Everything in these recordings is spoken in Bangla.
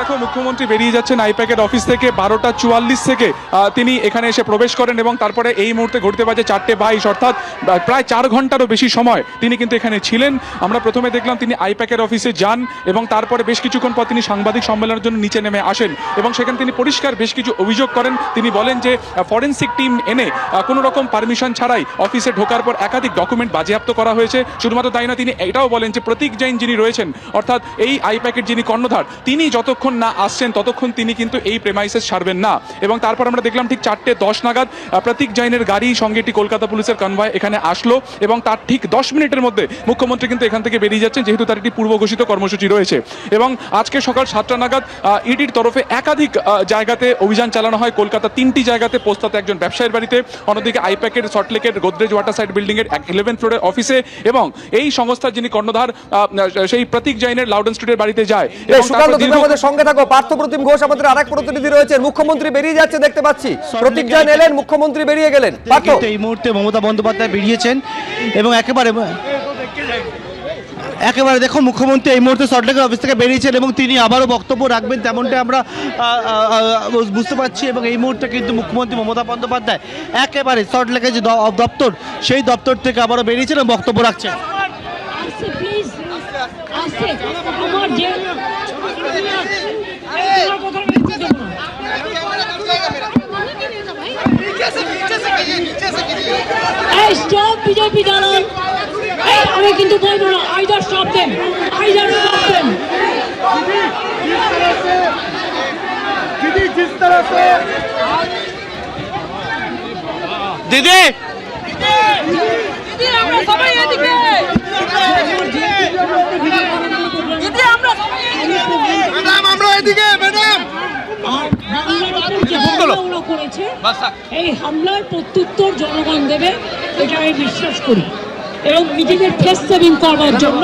দেখো মুখ্যমন্ত্রী বেরিয়ে যাচ্ছেন আইপ্যাকের অফিস থেকে 12:44 থেকে তিনি এখানে এসে প্রবেশ করেন এবং তারপরে এই মুহূর্তে ঘুরতে বাজে 4:22 অর্থাৎ প্রায় 4 ঘন্টারও বেশি সময় তিনি কিন্তু এখানে ছিলেন। আমরা প্রথমে দেখলাম তিনি আইপ্যাকের অফিসে যান এবং তারপরে বেশ কিছুক্ষণ পর তিনি সাংবাদিক সম্মেলনের জন্য নিচে নেমে আসেন এবং সেখানে তিনি পরিষ্কার বেশ কিছু অভিযোগ করেন। তিনি বলেন যে ফরেন্সিক টিম এনে কোনো রকম পারমিশন ছাড়াই অফিসে ঢোকার পর একাধিক ডকুমেন্ট বাজেয়াপ্ত করা হয়েছে। শুধুমাত্র তাই না, তিনি এটাও বলেন যে প্রতীক জৈন যিনি রয়েছেন অর্থাৎ এই আইপ্যাকের যিনি কর্ণধার তিনি যতক্ষণ না আসছেন ততক্ষণ তিনি কিন্তু এই প্রেমাইসেস ছাড়বেন না। এবং তারপর আমরা দেখলাম ঠিক 4:10 নাগাদ প্রতীক জৈনের গাড়ি সঙ্গে একটি কলকাতা পুলিশের কনভয় এখানে আসলো এবং তার ঠিক 10 মিনিটের মধ্যে মুখ্যমন্ত্রী কিন্তু এখান থেকে বেরিয়ে যাচ্ছেন, যেহেতু তার একটি পূর্ব ঘোষিত কর্মসূচি রয়েছে। এবং আজকে সকাল 7টা নাগাদ ইডির তরফে একাধিক জায়গাতে অভিযান চালানো হয়। কলকাতা 3টি জায়গাতে, পোস্তাতে একজন ব্যবসায়ীর বাড়িতে, অন্যদিকে আইপ্যাকের সল্টলেকের গোদরেজ ওয়াটার সাইড বিল্ডিং এর 11th ফ্লোরের অফিসে এবং এই সংস্থার যিনি কর্ণধার সেই প্রতীক জৈনের লাউডন স্ট্রিটের বাড়িতে যায়। আমাদের সঙ্গে থাকো পার্থপ্রতিম ঘোষ, আমাদের আরেক প্রতিনিধি রয়েছেন। মুখ্যমন্ত্রী বেরিয়ে যাচ্ছে দেখতে পাচ্ছি, প্রতীক জৈন এলেন, মুখ্যমন্ত্রী বেরিয়ে গেলেন। এই মুহূর্তে মমতা বন্দ্যোপাধ্যায় বেরিয়েছেন এবং একেবারে দেখো মুখ্যমন্ত্রী এই মুহূর্তে সল্টলেকের অফিস থেকে বেরিয়েছেন এবং তিনি আবারও বক্তব্য রাখবেন তেমনটা আমরা বুঝতে পারছি। এবং এই মুহূর্তে কিন্তু মুখ্যমন্ত্রী মমতা বন্দ্যোপাধ্যায় একেবারে সল্টলেকের যে দপ্তর সেই দপ্তর থেকে আবারও বেরিয়েছেন এবং বক্তব্য রাখছেন। আমি কিন্তু বলবো না either stop them, either stop them. দিদি আমরা সবাই এদিকে, দিদি আমরা সবাই ম্যাডাম, আমরা এদিকে ম্যাডাম। করেছে এই হামলার প্রত্যুত্তর জনগণ দেবে, এটা আমি বিশ্বাস করি। এবং নিজেদের ফেস সেভিং করবার জন্য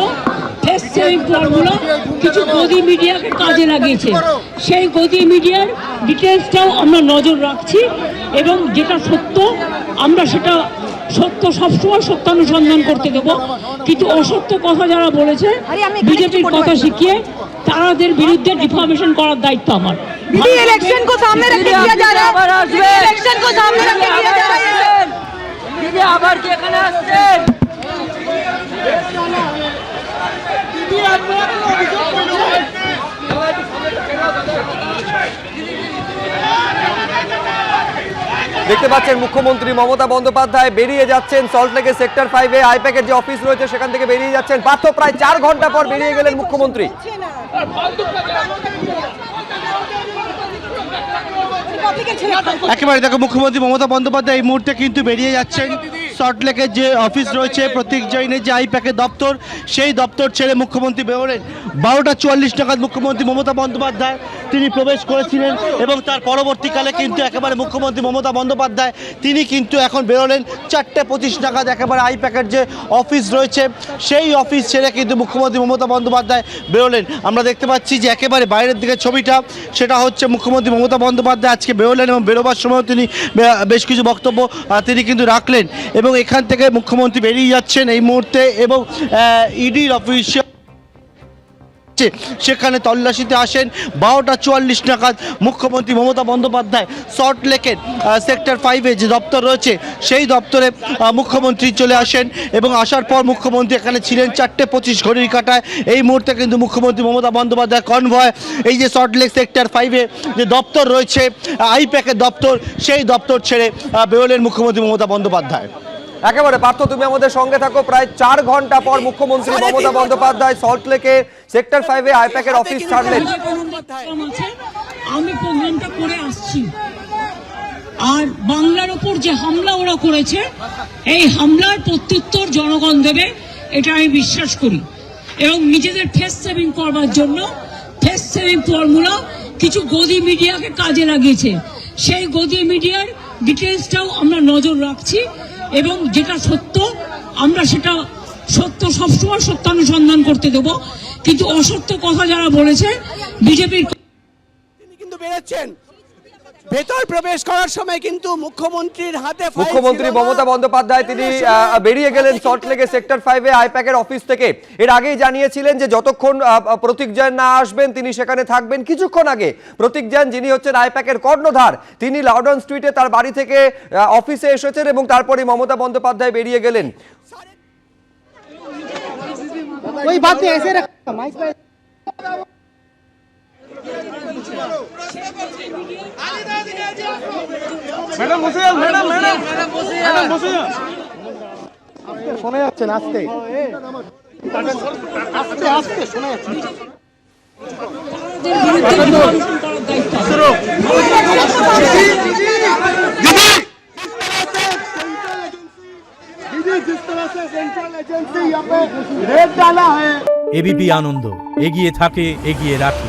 ফেস সেভিং ফর্মুলা কিছু গদি মিডিয়াকে কাজে লাগিয়েছে। সেই গদি মিডিয়ার ডিটেলসটাও আমরা নজর রাখছি এবং যেটা সত্য আমরা সেটা সত্য সবসময় সত্যানুসন্ধান করতে দেবো। কিন্তু অসত্য কথা যারা বলেছে বিজেপির কথা শিখিয়ে তাদের বিরুদ্ধে ডিফামেশন করার দায়িত্ব আমার। इलेक्शन को सामने रख के किया जा रहा है, इलेक्शन को सामने रख के किया जा रहा है। दीदी आभार के कने আসছেন दीदी আপনারা অভিযোগ করছেন। দেখতে পাচ্ছেন মুখ্যমন্ত্রী মমতা বন্দ্যোপাধ্যায় বেরিয়ে যাচ্ছেন সল্টলেকের সেক্টর 5-এ আইপ্যাকের যে অফিস রয়েছে সেখান থেকে বেরিয়ে যাচ্ছেন। মাত্র প্রায় 4 ঘন্টা পর বেরিয়ে গেলেন মুখ্যমন্ত্রী। একেবারে দেখো মুখ্যমন্ত্রী মমতা বন্দ্যোপাধ্যায় এই মুহূর্তে কিন্তু বেরিয়ে যাচ্ছেন। সল্টলেকের যে অফিস রয়েছে প্রতীক জৈনের যে আইপ্যাকের দপ্তর, সেই দপ্তর ছেড়ে মুখ্যমন্ত্রী বেরোলেন 12:44 নাগাদ। মুখ্যমন্ত্রী মমতা বন্দ্যোপাধ্যায় তিনি প্রবেশ করেছিলেন এবং তার পরবর্তীকালে কিন্তু একেবারে মুখ্যমন্ত্রী মমতা বন্দ্যোপাধ্যায় তিনি কিন্তু এখন বেরোলেন 4:25 নাগাদ। একেবারে আইপ্যাকের যে অফিস রয়েছে সেই অফিস ছেড়ে কিন্তু মুখ্যমন্ত্রী মমতা বন্দ্যোপাধ্যায় বেরোলেন। আমরা দেখতে পাচ্ছি যে একেবারে বাইরের দিকে ছবিটা, সেটা হচ্ছে মুখ্যমন্ত্রী মমতা বন্দ্যোপাধ্যায় আজকে বেরোলেন এবং বেরোবার সময় তিনি বেশ কিছু বক্তব্য তিনি কিন্তু রাখলেন এবং এখান থেকে মুখ্যমন্ত্রী বেরিয়ে যাচ্ছেন এই মুহূর্তে এবং ইডির অফিসে সেখানে তল্লাশিতে আসেন। 12:44 নাগাদ মুখ্যমন্ত্রী মমতা বন্দ্যোপাধ্যায় সল্টলেকের সেক্টর 5-এ যে দপ্তর রয়েছে সেই দপ্তরে মুখ্যমন্ত্রী চলে আসেন এবং আসার পর মুখ্যমন্ত্রী এখানে ছিলেন 4:25 ঘড়ির কাঁটায়। এই মুহূর্তে কিন্তু মুখ্যমন্ত্রী মমতা বন্দ্যোপাধ্যায় কনভয় এই যে সল্টলেক সেক্টর 5-এ যে দপ্তর রয়েছে আইপ্যাকের দপ্তর, সেই দপ্তর ছেড়ে বেরোলেন মুখ্যমন্ত্রী মমতা বন্দ্যোপাধ্যায়। একেবারে পার্থ তুমি আমাদের সঙ্গে থাকো। প্রায় 4 ঘন্টা পর মুখ্যমন্ত্রী মমতা বন্দ্যোপাধ্যায় সল্টলেকের সেক্টর 5-এ আইপ্যাকের অফিস ছাড়লেন। আমি প্রোগ্রামটা করে আসছি আর বাংলার উপর যে হামলা ওরা করেছে এই হামলার প্রত্যুত্তর জনগণ দেবে, এটা আমি বিশ্বাস করি। এবং নিজেদের ফেস সেভিং করবার জন্য ফেস সেভিং ফর্মুলা কিছু গদি মিডিয়াকে কাজে লাগিয়েছে। সেই গদি মিডিয়ার ডিটেলসটাও আমরা নজর রাখছি এবং যেটা সত্য আমরা সেটা সত্য সবসময় সত্যানুসন্ধান করতে দেবো। কিন্তু অসত্য কথা যারা বলেছে বিজেপির তিনি কিন্তু বেরোচ্ছেন ভেতর প্রবেশ করার সময় কিন্তু মুখ্যমন্ত্রীর হাতে ফাইল মুখ্যমন্ত্রী ছিল না। মমতা বন্দ্যোপাধ্যায় তিনি বেরিয়ে গেলেন সল্টলেকের সেক্টর 5 এ আইপ্যাকের অফিস থেকে। এর আগেই জানিয়েছিলেন যে যতক্ষণ প্রতীক জৈন না আসবেন তিনি সেখানে থাকবেন। কিছুক্ষণ আগে প্রতীক জৈন যিনি হচ্ছেন আইপ্যাকের কর্ণধার, তিনি লাউডন স্ট্রিটে তার বাড়ি থেকে অফিসে এসেছেন এবং তারপরে মমতা বন্দ্যোপাধ্যায় বেরিয়ে গেলেন। ওই বাত নিয়ে এসে রাখ মাইক পে ম্যাডাম বসে যান, ম্যাডাম ম্যাডাম ম্যাডাম বসে যান। শোনা যাচ্ছে না, আস্তে আস্তে আস্তে শোনা যাচ্ছে। এবিপি আনন্দ, এগিয়ে থাকে, এগিয়ে রাখে।